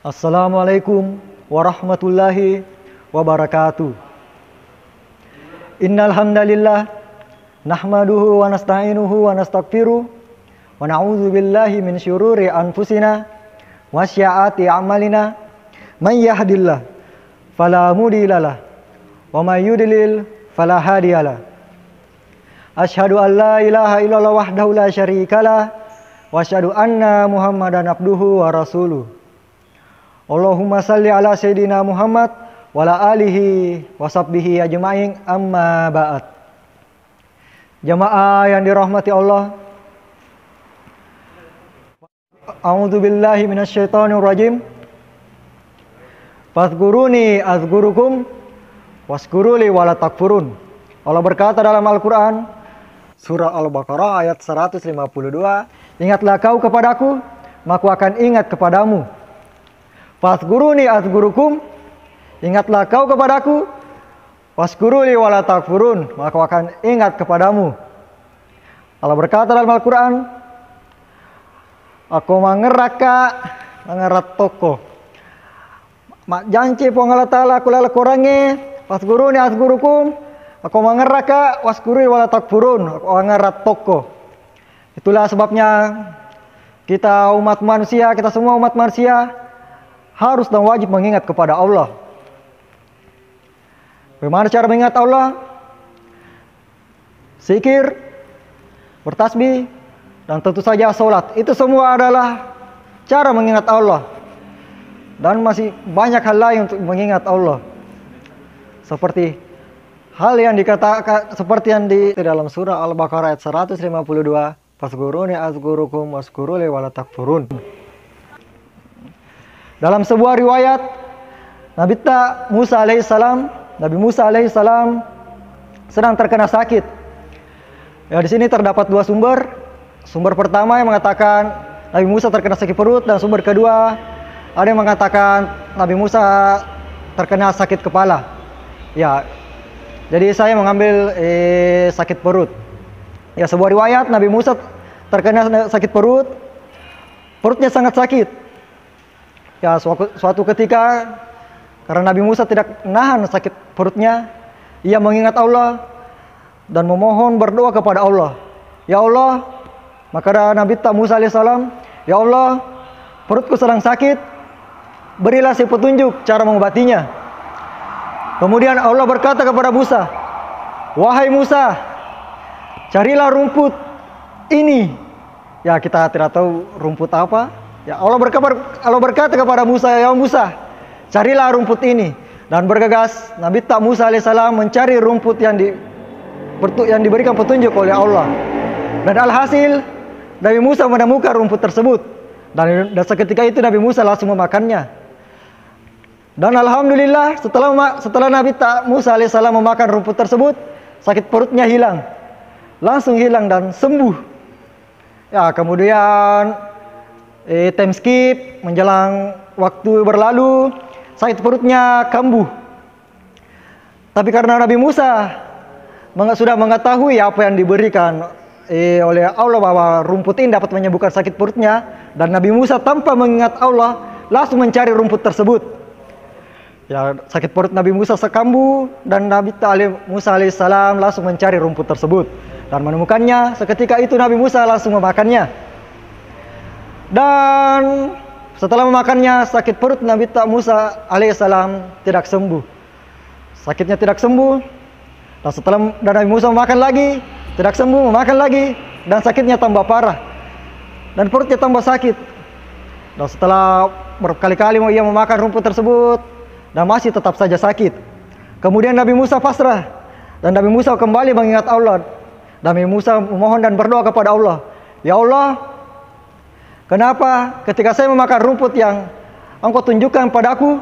Assalamualaikum warahmatullahi wabarakatuh. Innal hamdalillah nahmaduhu wa nasta'inuhu wa nastaghfiruh wa na'udzu billahi min syururi anfusina wa syi'ati a'malina may yahdihillahu fala mudhillalah wa may yudlil fala hadiyalah. Asyhadu an la ilaha illallah wahdahu la syarikalah wa asyhadu anna Muhammadan abduhu wa rasuluh. Allahumma salli ala Sayyidina Muhammad wa ala alihi wa sahbihi ajma'in, amma ba'd. Jamaah yang dirahmati Allah, a'udzu billahi minasyaitonir rajim. Fadhkuruni azkurukum washkuruli wala takfurun. Allah berkata dalam Al-Quran, surah Al-Baqarah ayat 152, ingatlah kau kepadaku, maka akan ingat kepadamu. Fadhkuruni azkurukum, ingatlah kau kepadaku, washkuruli wala takfurun, maka akan ingat kepadamu. Allah berkata dalam Al-Quran, aku mengerat toko. Mak janji po Allah Ta'ala aku lala korange, fadhkuruni azkurukum, aku mengeraka, washkuruli wala takfurun, aku mengerat toko. Itulah sebabnya kita umat manusia, kita semua umat manusia harus dan wajib mengingat kepada Allah. Bagaimana cara mengingat Allah? Zikir, bertasbih, dan tentu saja sholat. Itu semua adalah cara mengingat Allah. Dan masih banyak hal lain untuk mengingat Allah. Seperti hal yang dikatakan, seperti yang di dalam surah Al-Baqarah ayat 152, fadhkuruni azkurukum washkuruli wala takfurun. Dalam sebuah riwayat, Nabi Musa alaihissalam sedang terkena sakit. Ya, di sini terdapat dua sumber. Sumber pertama yang mengatakan Nabi Musa terkena sakit perut, dan sumber kedua ada yang mengatakan Nabi Musa terkena sakit kepala. Ya, jadi saya mengambil sakit perut. Ya, sebuah riwayat Nabi Musa terkena sakit perut, perutnya sangat sakit. Ya, suatu ketika karena Nabi Musa tidak menahan sakit perutnya, ia mengingat Allah dan memohon berdoa kepada Allah. Ya Allah, maka Nabi Musa alaihissalam, ya Allah, perutku sedang sakit, berilah si petunjuk cara mengobatinya. Kemudian Allah berkata kepada Musa, wahai Musa, carilah rumput ini. Ya, kita tidak tahu rumput apa. Ya, Allah berkata kepada Musa, ya Musa, carilah rumput ini. Dan bergegas Nabi Musa alaihissalam mencari rumput yang diberikan petunjuk oleh Allah. Dan alhasil Nabi Musa menemukan rumput tersebut. Dan seketika itu Nabi Musa langsung memakannya. Dan alhamdulillah setelah Nabi Musa alaihissalam memakan rumput tersebut, sakit perutnya hilang. Langsung hilang dan sembuh. Ya, kemudian time skip, menjelang waktu berlalu, sakit perutnya kambuh. Tapi karena Nabi Musa sudah mengetahui apa yang diberikan oleh Allah bahwa rumput ini dapat menyembuhkan sakit perutnya, dan Nabi Musa tanpa mengingat Allah langsung mencari rumput tersebut. Ya, sakit perut Nabi Musa sekambuh, dan Nabi Musa alaihissalam langsung mencari rumput tersebut dan menemukannya. Seketika itu Nabi Musa langsung memakannya. Dan setelah memakannya, sakit perut Nabi Musa alaihissalam tidak sembuh. Sakitnya tidak sembuh. Dan Nabi Musa memakan lagi, tidak sembuh, memakan lagi, dan sakitnya tambah parah. Dan perutnya tambah sakit. Dan setelah berkali-kali ia memakan rumput tersebut, dan masih tetap saja sakit. Kemudian Nabi Musa pasrah, dan Nabi Musa kembali mengingat Allah. Nabi Musa memohon dan berdoa kepada Allah, ya Allah, kenapa ketika saya memakan rumput yang Engkau tunjukkan padaku,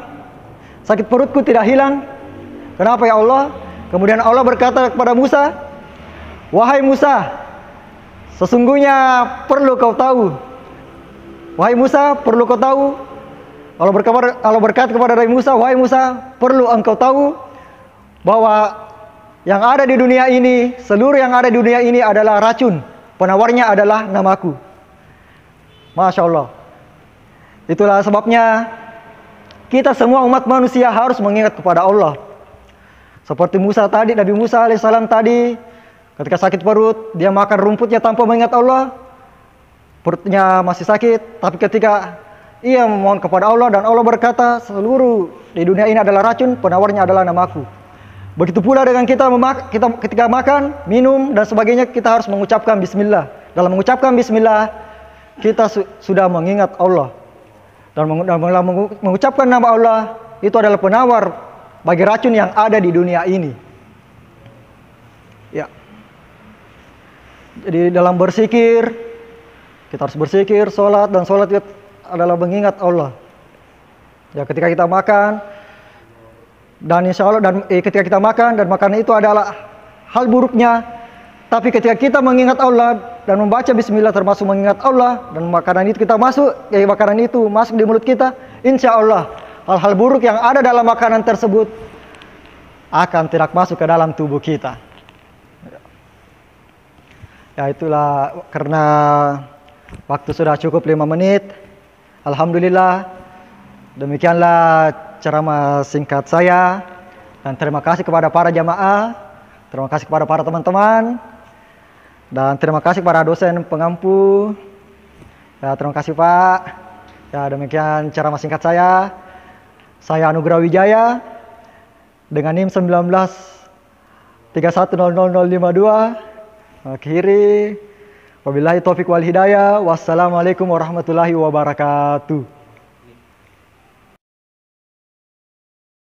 sakit perutku tidak hilang? Kenapa ya Allah? Kemudian Allah berkata kepada Musa, wahai Musa, sesungguhnya perlu kau tahu. Wahai Musa, perlu kau tahu. Allah berkata kepada Nabi Musa, wahai Musa, perlu engkau tahu bahwa yang ada di dunia ini, seluruh yang ada di dunia ini adalah racun. Penawarnya adalah namaku. Masya Allah. Itulah sebabnya kita semua umat manusia harus mengingat kepada Allah. Seperti Musa tadi, Nabi Musa alaihissalam tadi, ketika sakit perut, dia makan rumputnya tanpa mengingat Allah. Perutnya masih sakit, tapi ketika ia memohon kepada Allah dan Allah berkata, seluruh di dunia ini adalah racun, penawarnya adalah namaku. Begitu pula dengan kita ketika makan, minum dan sebagainya, kita harus mengucapkan bismillah. Dalam mengucapkan bismillah, kita sudah mengingat Allah. Dan mengucapkan nama Allah itu adalah penawar bagi racun yang ada di dunia ini. Ya. Jadi dalam berzikir, kita harus berzikir, sholat, dan sholat itu adalah mengingat Allah. Ya, ketika kita makan, dan insya Allah, ketika kita makan dan makanan itu adalah hal buruknya, tapi ketika kita mengingat Allah dan membaca bismillah termasuk mengingat Allah, dan makanan itu kita makanan itu masuk di mulut kita, insya Allah hal-hal buruk yang ada dalam makanan tersebut akan tidak masuk ke dalam tubuh kita. Ya, itulah karena waktu sudah cukup 5 menit. Alhamdulillah, demikianlah ceramah singkat saya. Dan terima kasih kepada para jamaah, terima kasih kepada para teman-teman, dan terima kasih kepada dosen pengampu. Ya, terima kasih Pak. Ya, demikian ceramah singkat saya. Saya Anugrah Wijaya dengan NIM 1931000052. Akhiri, wabillahi taufiq wal hidayah. Wassalamualaikum warahmatullahi wabarakatuh.